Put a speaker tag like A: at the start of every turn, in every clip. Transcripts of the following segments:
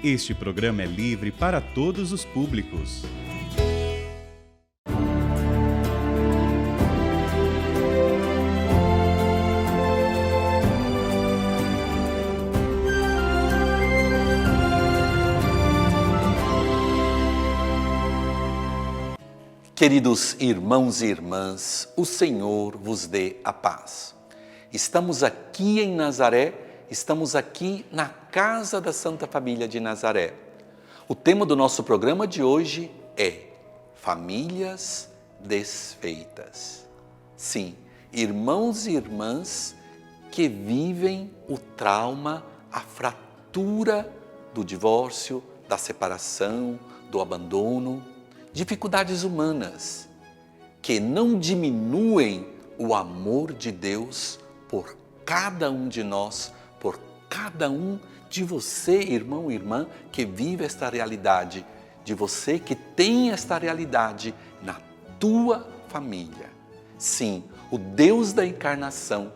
A: Este programa é livre para todos os públicos.
B: Queridos irmãos e irmãs, o Senhor vos dê a paz. Estamos aqui em Nazaré, estamos aqui na casa da Santa Família de Nazaré. O tema do nosso programa de hoje é Famílias Desfeitas. Sim, irmãos e irmãs que vivem o trauma, a fratura do divórcio, da separação, do abandono, dificuldades humanas que não diminuem o amor de Deus por cada um de nós, por cada um de você, irmão e irmã, que vive esta realidade, de você que tem esta realidade na tua família. Sim, o Deus da encarnação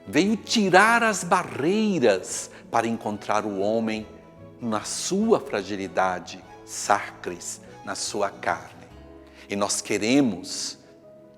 B: veio tirar as barreiras para encontrar o homem na sua fragilidade, sacris, na sua carne. E nós queremos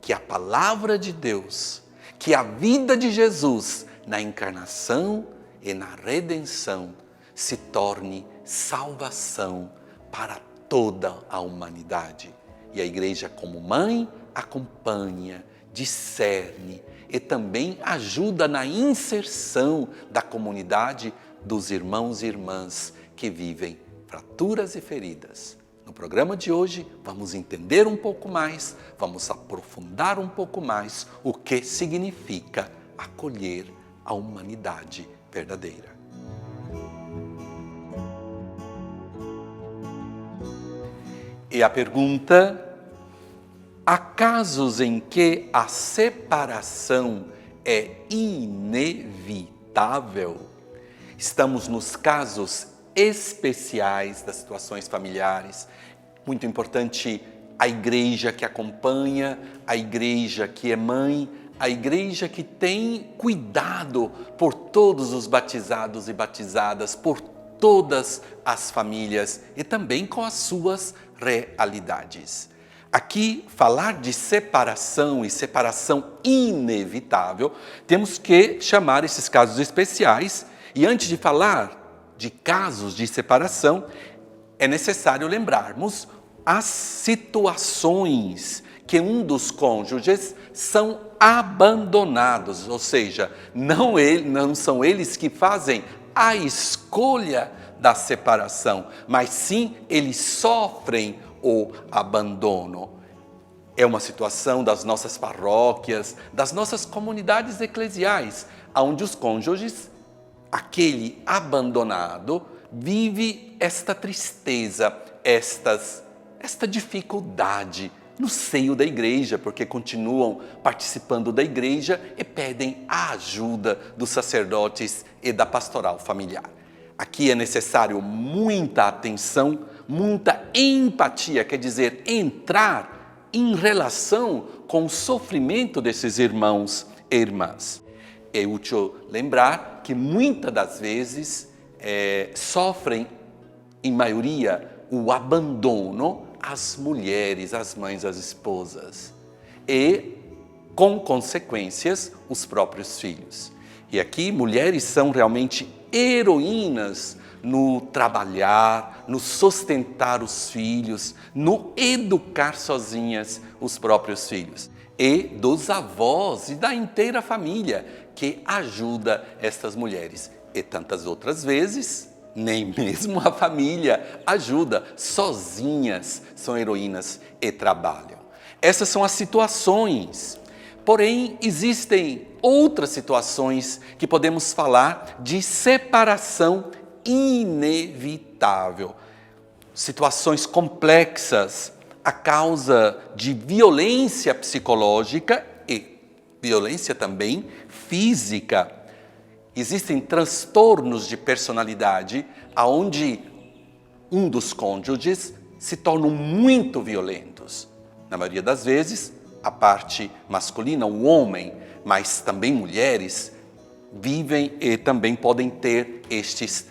B: que a palavra de Deus, que a vida de Jesus na encarnação e na redenção se torne salvação para toda a humanidade. E a igreja como mãe acompanha, discerne e também ajuda na inserção da comunidade dos irmãos e irmãs que vivem fraturas e feridas. No programa de hoje, vamos entender um pouco mais, vamos aprofundar um pouco mais o que significa acolher a humanidade verdadeira. E a pergunta: há casos em que a separação é inevitável? Estamos nos casos especiais das situações familiares. Muito importante a igreja que acompanha, a igreja que é mãe, a igreja que tem cuidado por todos os batizados e batizadas, por todas as famílias e também com as suas realidades. Aqui, falar de separação e separação inevitável, temos que chamar esses casos especiais. E antes de falar de casos de separação, é necessário lembrarmos as situações que um dos cônjuges são abandonados, ou seja, não são eles que fazem a escolha da separação, mas sim eles sofrem o abandono. É uma situação das nossas paróquias, das nossas comunidades eclesiais, onde os cônjuges, aquele abandonado, vive esta tristeza, esta dificuldade no seio da igreja, porque continuam participando da igreja e pedem a ajuda dos sacerdotes e da pastoral familiar. Aqui é necessário muita atenção, muita empatia, quer dizer, entrar em relação com o sofrimento desses irmãos e irmãs. É útil lembrar que muitas das vezes sofrem, em maioria, o abandono as mulheres, as mães, as esposas. E, com consequências, os próprios filhos. E aqui, mulheres são realmente heroínas no trabalhar, no sustentar os filhos, no educar sozinhas os próprios filhos. E dos avós e da inteira família que ajuda estas mulheres. E tantas outras vezes, nem mesmo a família ajuda, sozinhas são heroínas e trabalham. Essas são as situações. Porém, existem outras situações que podemos falar de separação inevitável. Situações complexas a causa de violência psicológica e violência também física. Existem transtornos de personalidade onde um dos cônjuges se tornam muito violentos. Na maioria das vezes, a parte masculina, o homem, mas também mulheres, vivem e também podem ter estes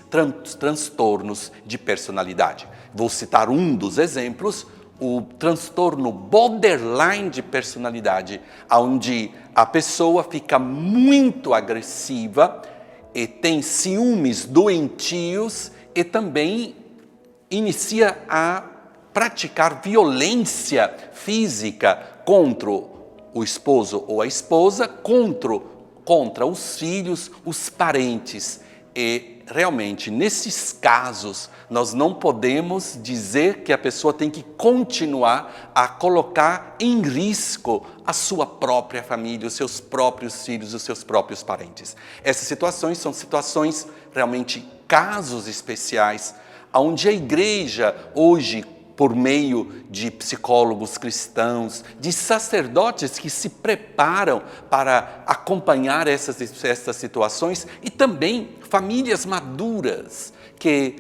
B: transtornos de personalidade. Vou citar um dos exemplos, o transtorno borderline de personalidade, onde a pessoa fica muito agressiva e tem ciúmes doentios e também inicia a praticar violência física contra o esposo ou a esposa, contra os filhos, os parentes. E realmente, nesses casos, nós não podemos dizer que a pessoa tem que continuar a colocar em risco a sua própria família, os seus próprios filhos, os seus próprios parentes. Essas situações são situações realmente casos especiais, onde a igreja hoje, por meio de psicólogos cristãos, de sacerdotes que se preparam para acompanhar essas situações, e também famílias maduras que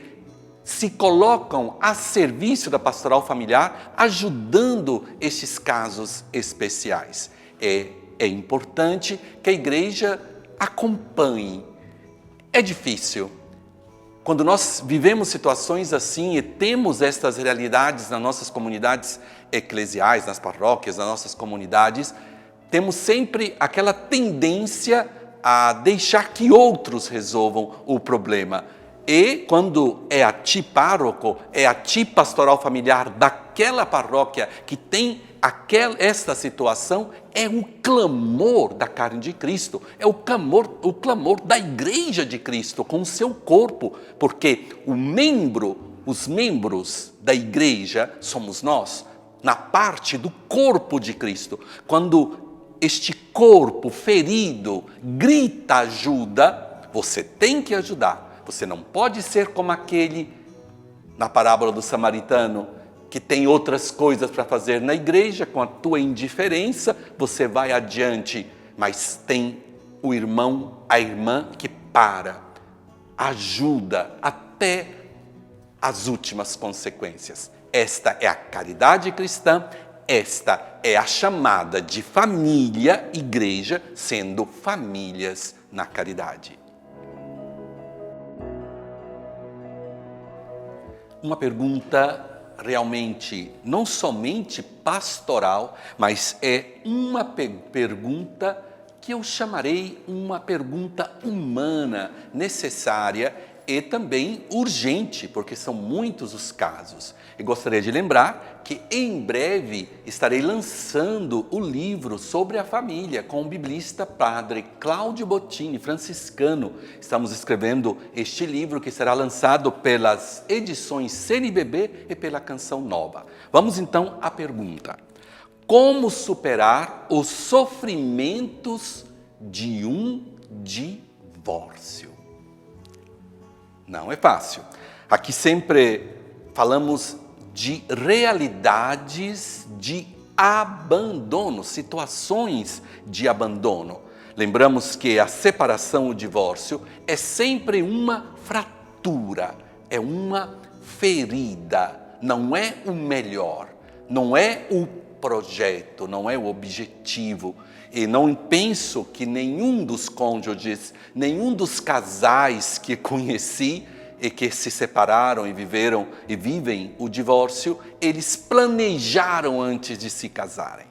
B: se colocam a serviço da pastoral familiar, ajudando estes casos especiais. É importante que a igreja acompanhe. É difícil. Quando nós vivemos situações assim e temos estas realidades nas nossas comunidades eclesiais, nas paróquias, nas nossas comunidades, temos sempre aquela tendência a deixar que outros resolvam o problema. E quando é a ti pároco, é a ti pastoral familiar daquela paróquia que tem esta situação, é o clamor da carne de Cristo, é o clamor da igreja de Cristo com o seu corpo, porque os membros da igreja somos nós, na parte do corpo de Cristo. Quando este corpo ferido grita ajuda, você tem que ajudar. Você não pode ser como aquele na parábola do samaritano, que tem outras coisas para fazer na igreja, com a tua indiferença, você vai adiante, mas tem o irmão, a irmã que ajuda até as últimas consequências. Esta é a caridade cristã, esta é a chamada de família, igreja, sendo famílias na caridade. Uma pergunta realmente não somente pastoral, mas é uma pergunta que eu chamarei uma pergunta humana, necessária e também urgente, porque são muitos os casos. E gostaria de lembrar que em breve estarei lançando o livro sobre a família com o biblista padre Cláudio Bottini, franciscano. Estamos escrevendo este livro que será lançado pelas edições CNBB e pela Canção Nova. Vamos então à pergunta: como superar os sofrimentos de um divórcio? Não é fácil. Aqui sempre falamos de realidades de abandono, situações de abandono. Lembramos que a separação, o divórcio, é sempre uma fratura, é uma ferida, não é o melhor, não é o projeto, não é o objetivo. E não penso que nenhum dos cônjuges, nenhum dos casais que conheci e que se separaram e viveram e vivem o divórcio, eles planejaram antes de se casarem.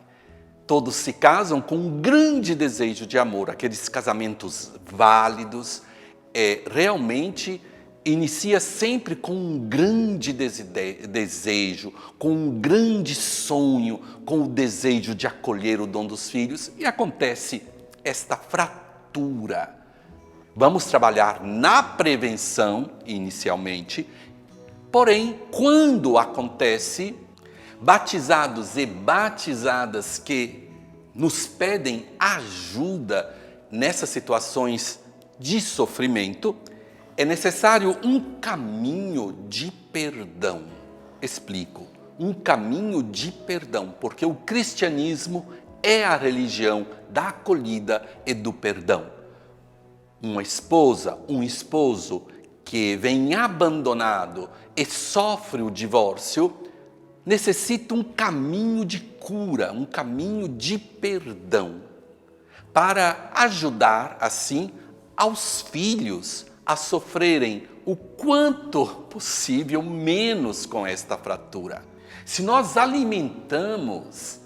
B: Todos se casam com um grande desejo de amor, aqueles casamentos válidos, realmente inicia sempre com um grande desejo, com um grande sonho, com o desejo de acolher o dom dos filhos, e acontece esta fratura. Vamos trabalhar na prevenção inicialmente, porém, quando acontece, batizados e batizadas que nos pedem ajuda nessas situações de sofrimento, é necessário um caminho de perdão. Explico. Um caminho de perdão, porque o cristianismo é a religião da acolhida e do perdão. Uma esposa, um esposo que vem abandonado e sofre o divórcio, necessita um caminho de cura, um caminho de perdão, para ajudar, assim, aos filhos a sofrerem o quanto possível menos com esta fratura. Se nós alimentamos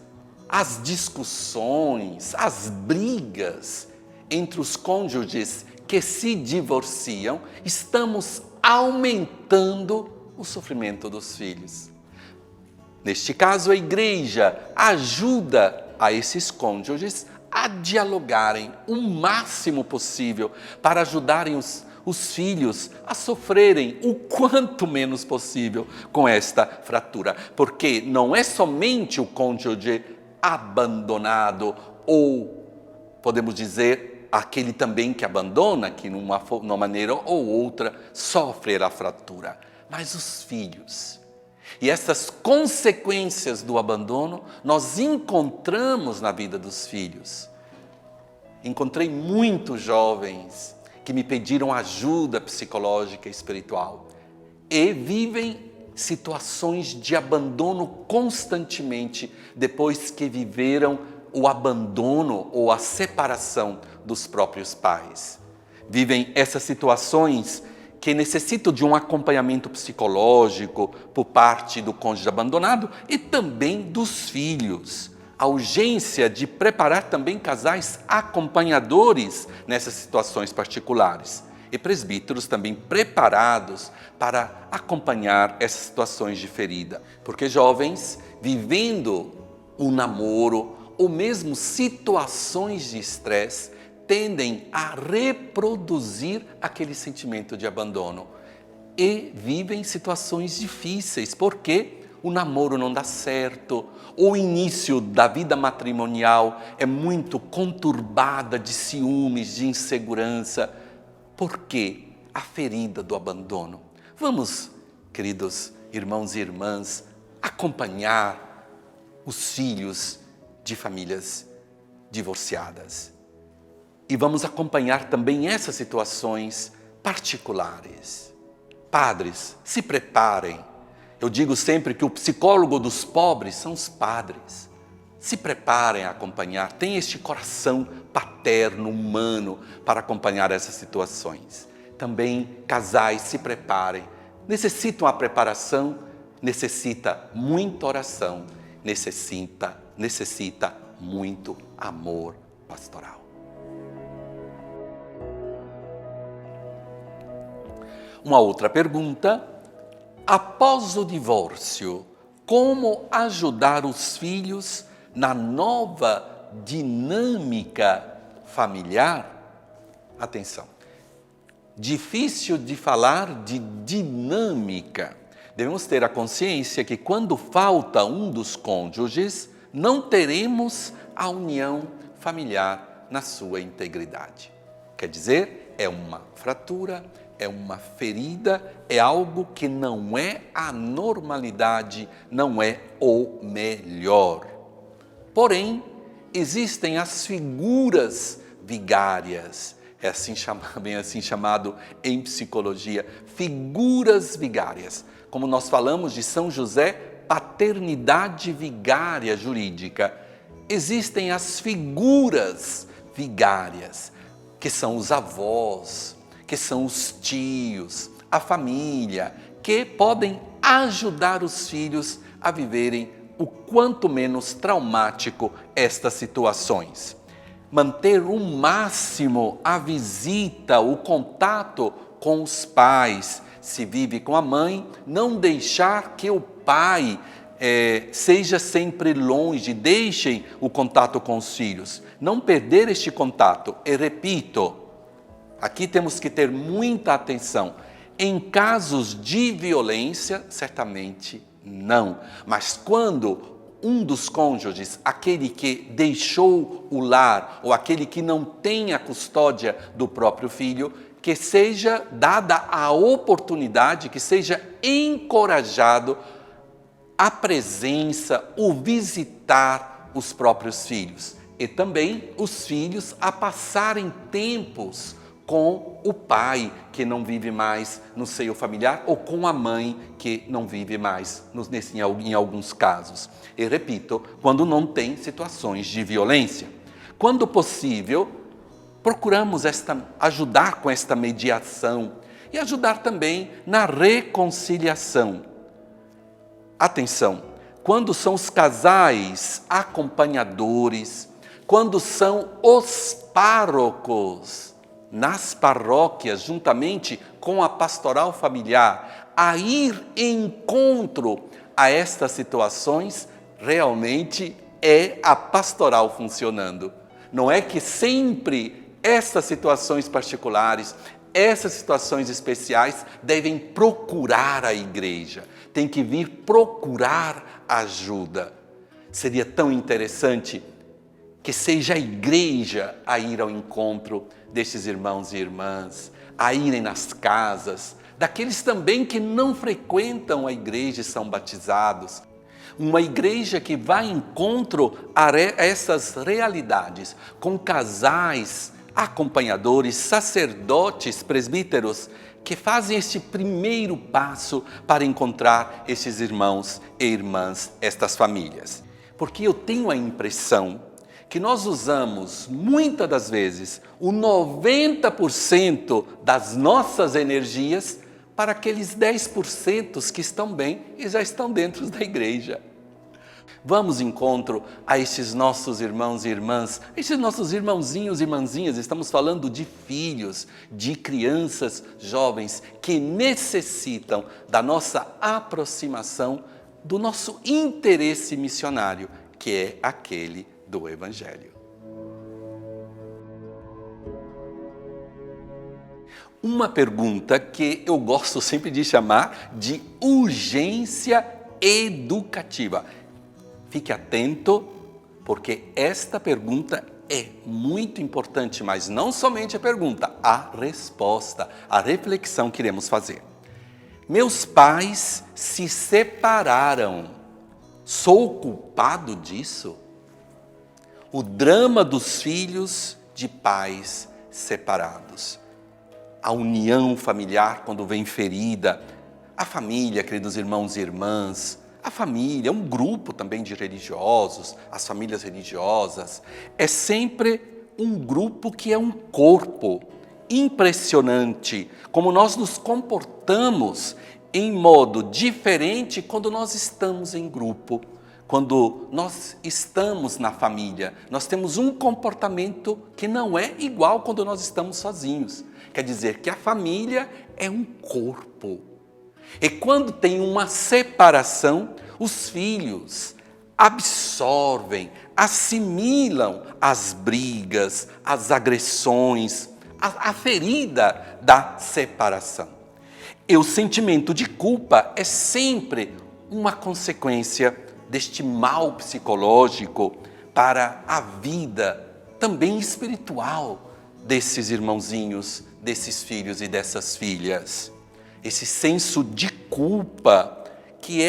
B: as discussões, as brigas entre os cônjuges que se divorciam, estamos aumentando o sofrimento dos filhos. Neste caso, a igreja ajuda a esses cônjuges a dialogarem o máximo possível para ajudarem os filhos a sofrerem o quanto menos possível com esta fratura. Porque não é somente o cônjuge abandonado ou, podemos dizer, aquele também que abandona, que numa maneira ou outra sofre a fratura, mas os filhos. E essas consequências do abandono nós encontramos na vida dos filhos. Encontrei muitos jovens que me pediram ajuda psicológica e espiritual e vivem situações de abandono constantemente depois que viveram o abandono ou a separação dos próprios pais. Vivem essas situações que necessitam de um acompanhamento psicológico por parte do cônjuge abandonado e também dos filhos. A urgência de preparar também casais acompanhadores nessas situações particulares. E presbíteros também preparados para acompanhar essas situações de ferida. Porque jovens vivendo um namoro ou mesmo situações de estresse tendem a reproduzir aquele sentimento de abandono e vivem situações difíceis, porque o namoro não dá certo, o início da vida matrimonial é muito conturbada de ciúmes, de insegurança, porque a ferida do abandono. Vamos, queridos irmãos e irmãs, acompanhar os filhos de famílias divorciadas. E vamos acompanhar também essas situações particulares. Padres, se preparem. Eu digo sempre que o psicólogo dos pobres são os padres. Se preparem a acompanhar, tenham este coração paterno, humano, para acompanhar essas situações. Também casais, se preparem. Necessitam a preparação, necessita muita oração, necessita muito amor pastoral. Uma outra pergunta: após o divórcio, como ajudar os filhos na nova dinâmica familiar? Atenção, difícil de falar de dinâmica. Devemos ter a consciência que quando falta um dos cônjuges, não teremos a união familiar na sua integridade. Quer dizer, é uma fratura, é uma ferida, é algo que não é a normalidade, não é o melhor. Porém, existem as figuras vigárias, bem assim chamado em psicologia, figuras vigárias. Como nós falamos de São José, paternidade vigária jurídica. Existem as figuras vigárias, que são os avós, que são os tios, a família, que podem ajudar os filhos a viverem o quanto menos traumático estas situações. Manter o máximo a visita, o contato com os pais. Se vive com a mãe, não deixar que o pai seja sempre longe, deixem o contato com os filhos. Não perder este contato. E repito, aqui temos que ter muita atenção. Em casos de violência, certamente não. Mas quando um dos cônjuges, aquele que deixou o lar, ou aquele que não tem a custódia do próprio filho, que seja dada a oportunidade, que seja encorajado a presença, o visitar os próprios filhos. E também os filhos a passarem tempos com o pai que não vive mais no seio familiar ou com a mãe que não vive mais em alguns casos. E repito, quando não tem situações de violência. Quando possível, procuramos ajudar com esta mediação e ajudar também na reconciliação. Atenção, quando são os casais acompanhadores, quando são os párocos nas paróquias, juntamente com a pastoral familiar, a ir em encontro a estas situações, realmente é a pastoral funcionando. Não é que sempre essas situações particulares, essas situações especiais devem procurar a igreja, tem que vir procurar ajuda. Seria tão interessante que seja a igreja a ir ao encontro destes irmãos e irmãs, a irem nas casas, daqueles também que não frequentam a igreja e são batizados. Uma igreja que vai em encontro a essas realidades, com casais, acompanhadores, sacerdotes, presbíteros, que fazem este primeiro passo para encontrar esses irmãos e irmãs, estas famílias. Porque eu tenho a impressão que nós usamos, muitas das vezes, o 90% das nossas energias para aqueles 10% que estão bem e já estão dentro da igreja. Vamos em encontro a estes nossos irmãos e irmãs, estes nossos irmãozinhos e irmãzinhas. Estamos falando de filhos, de crianças jovens que necessitam da nossa aproximação, do nosso interesse missionário, que é aquele do Evangelho. Uma pergunta que eu gosto sempre de chamar de urgência educativa. Fique atento, porque esta pergunta é muito importante, mas não somente a pergunta, a resposta, a reflexão que iremos fazer. Meus pais se separaram. Sou culpado disso? O drama dos filhos de pais separados. A união familiar quando vem ferida. A família, queridos irmãos e irmãs. A família, um grupo também de religiosos, as famílias religiosas, é sempre um grupo que é um corpo. Impressionante como nós nos comportamos em modo diferente quando nós estamos em grupo. Quando nós estamos na família, nós temos um comportamento que não é igual quando nós estamos sozinhos. Quer dizer que a família é um corpo. E quando tem uma separação, os filhos absorvem, assimilam as brigas, as agressões, a ferida da separação. E o sentimento de culpa é sempre uma consequência deste mal psicológico para a vida também espiritual desses irmãozinhos, desses filhos e dessas filhas. Esse senso de culpa, que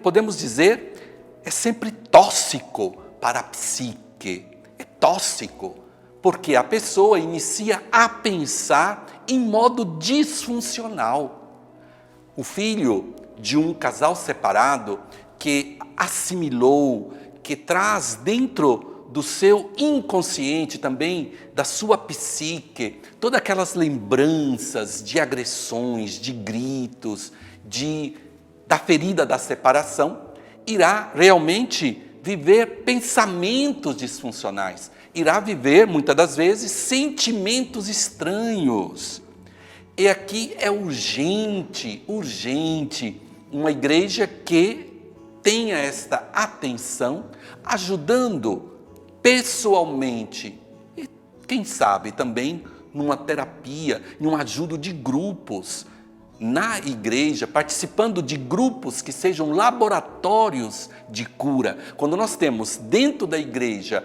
B: podemos dizer, é sempre tóxico para a psique. É tóxico, porque a pessoa inicia a pensar em modo disfuncional. O filho de um casal separado que assimilou, que traz dentro do seu inconsciente também, da sua psique, todas aquelas lembranças de agressões, de gritos, da ferida da separação, irá realmente viver pensamentos disfuncionais, irá viver, muitas das vezes, sentimentos estranhos. E aqui é urgente, uma igreja que tenha esta atenção, ajudando pessoalmente, e quem sabe também numa terapia, em uma ajuda de grupos na igreja, participando de grupos que sejam laboratórios de cura. Quando nós temos dentro da igreja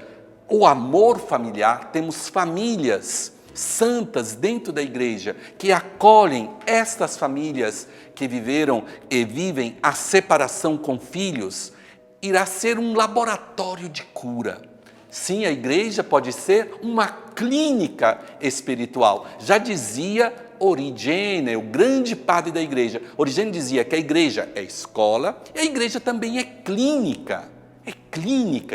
B: o amor familiar, temos famílias santas dentro da igreja que acolhem estas famílias que viveram e vivem a separação com filhos, irá ser um laboratório de cura. Sim, a igreja pode ser uma clínica espiritual. Já dizia Origene, o grande padre da igreja. Origene dizia que a igreja é escola e a igreja também é clínica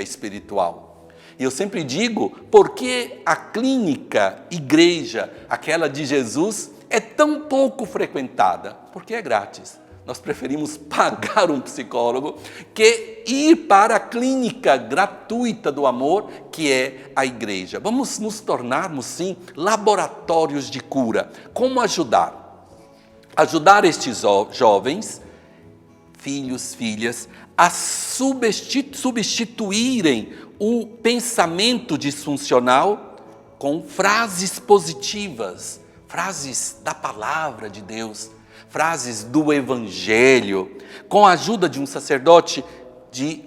B: espiritual. E eu sempre digo, por que a clínica igreja, aquela de Jesus, é tão pouco frequentada? Porque é grátis. Nós preferimos pagar um psicólogo que ir para a clínica gratuita do amor, que é a igreja. Vamos nos tornarmos, sim, laboratórios de cura. Como ajudar? Ajudar estes jovens, filhos, filhas, a substituírem o pensamento disfuncional com frases positivas, frases da palavra de Deus, frases do Evangelho, com a ajuda de um sacerdote, de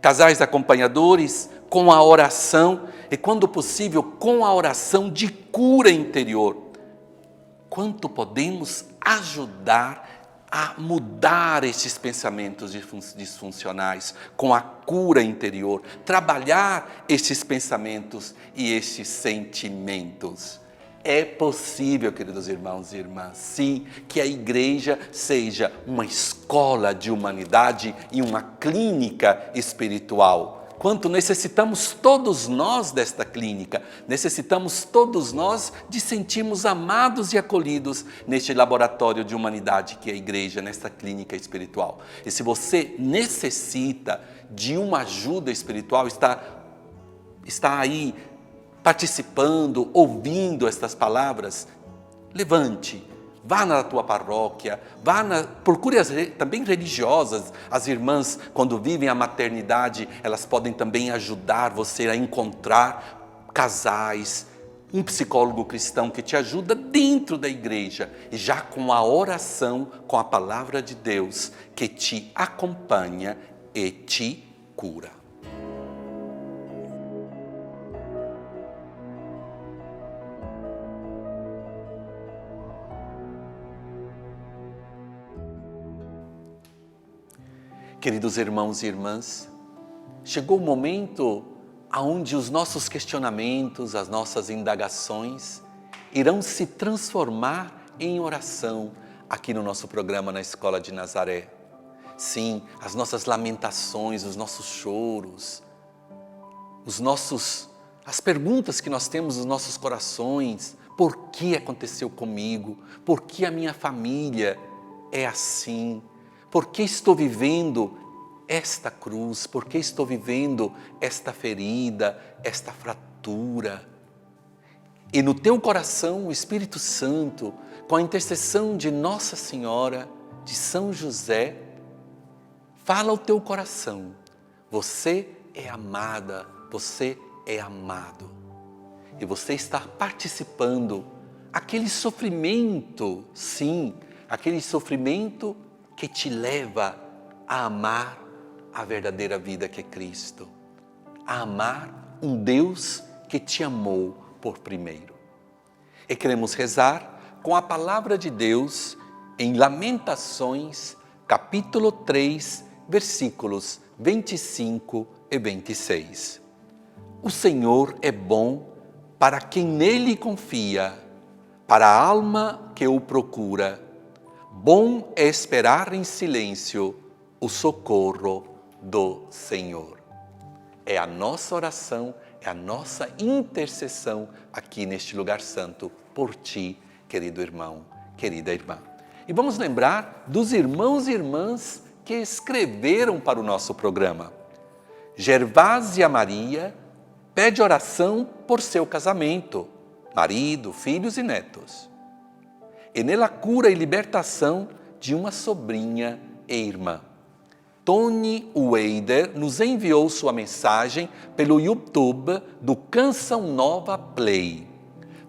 B: casais acompanhadores, com a oração e, quando possível, com a oração de cura interior. Quanto podemos ajudar a mudar estes pensamentos disfuncionais com a cura interior, trabalhar estes pensamentos e estes sentimentos. É possível, queridos irmãos e irmãs, sim, que a igreja seja uma escola de humanidade e uma clínica espiritual. Quanto necessitamos todos nós desta clínica, necessitamos todos nós de sentirmos amados e acolhidos neste laboratório de humanidade que é a igreja, nesta clínica espiritual. E se você necessita de uma ajuda espiritual, está aí participando, ouvindo estas palavras, levante, vá na tua paróquia, procure também religiosas, as irmãs, quando vivem a maternidade, elas podem também ajudar você a encontrar casais, um psicólogo cristão que te ajuda dentro da igreja, e já com a oração, com a palavra de Deus, que te acompanha e te cura. Queridos irmãos e irmãs, chegou o momento onde os nossos questionamentos, as nossas indagações irão se transformar em oração aqui no nosso programa na Escola de Nazaré. Sim, as nossas lamentações, os nossos choros, as perguntas que nós temos nos nossos corações. Por que aconteceu comigo? Por que a minha família é assim? Por que estou vivendo esta cruz? Por que estou vivendo esta ferida, esta fratura? E no teu coração, o Espírito Santo, com a intercessão de Nossa Senhora, de São José, fala ao teu coração. Você é amada, você é amado. E você está participando aquele sofrimento, sim, aquele sofrimento que te leva a amar a verdadeira vida que é Cristo, a amar um Deus que te amou por primeiro. E queremos rezar com a palavra de Deus em Lamentações, capítulo 3, versículos 25 e 26. O Senhor é bom para quem nele confia, para a alma que o procura. Bom é esperar em silêncio o socorro do Senhor. É a nossa oração, é a nossa intercessão aqui neste lugar santo por ti, querido irmão, querida irmã. E vamos lembrar dos irmãos e irmãs que escreveram para o nosso programa. Gervásia Maria pede oração por seu casamento, marido, filhos e netos. E nela cura e libertação de uma sobrinha e irmã. Tony Weider nos enviou sua mensagem pelo YouTube do Canção Nova Play.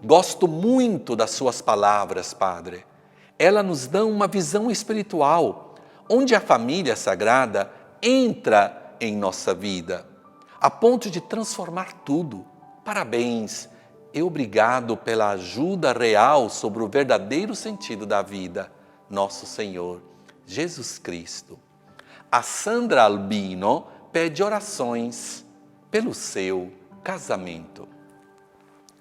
B: Gosto muito das suas palavras, Padre. Elas nos dão uma visão espiritual, onde a família sagrada entra em nossa vida, a ponto de transformar tudo. Parabéns e obrigado pela ajuda real sobre o verdadeiro sentido da vida, nosso Senhor Jesus Cristo. A Sandra Albino pede orações pelo seu casamento.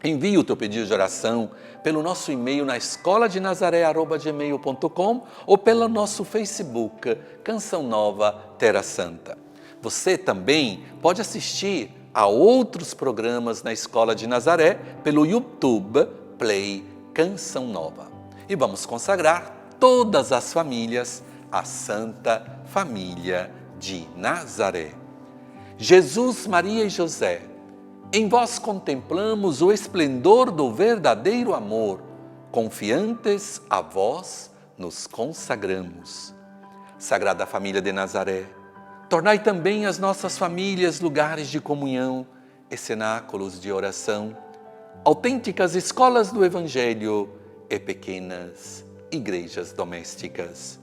B: Envie o teu pedido de oração pelo nosso e-mail na escoladenazaré@gmail.com ou pelo nosso Facebook, Canção Nova Terra Santa. Você também pode assistir a outros programas na Escola de Nazaré pelo YouTube Play Canção Nova. E vamos consagrar todas as famílias à Santa Família de Nazaré. Jesus, Maria e José, em vós contemplamos o esplendor do verdadeiro amor. Confiantes a vós nos consagramos. Sagrada Família de Nazaré, tornai também as nossas famílias lugares de comunhão e cenáculos de oração, autênticas escolas do Evangelho e pequenas igrejas domésticas.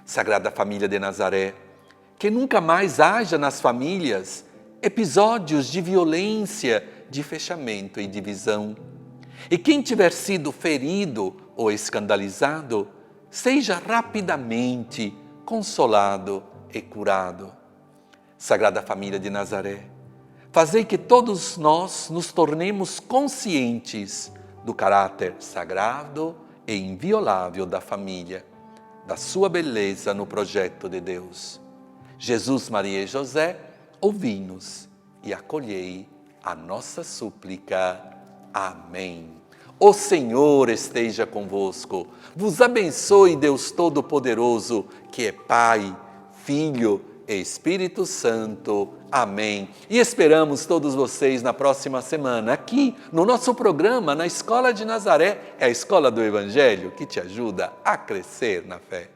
B: Sagrada Família de Nazaré, que nunca mais haja nas famílias episódios de violência, de fechamento e divisão. E quem tiver sido ferido ou escandalizado, seja rapidamente consolado e curado. Sagrada Família de Nazaré, fazei que todos nós nos tornemos conscientes do caráter sagrado e inviolável da família, da sua beleza no projeto de Deus. Jesus, Maria e José, ouvi-nos e acolhei a nossa súplica. Amém. O Senhor esteja convosco, vos abençoe Deus Todo-Poderoso, que é Pai, Filho e Espírito Santo. Amém. E esperamos todos vocês na próxima semana, aqui no nosso programa, na Escola de Nazaré, é a Escola do Evangelho que te ajuda a crescer na fé.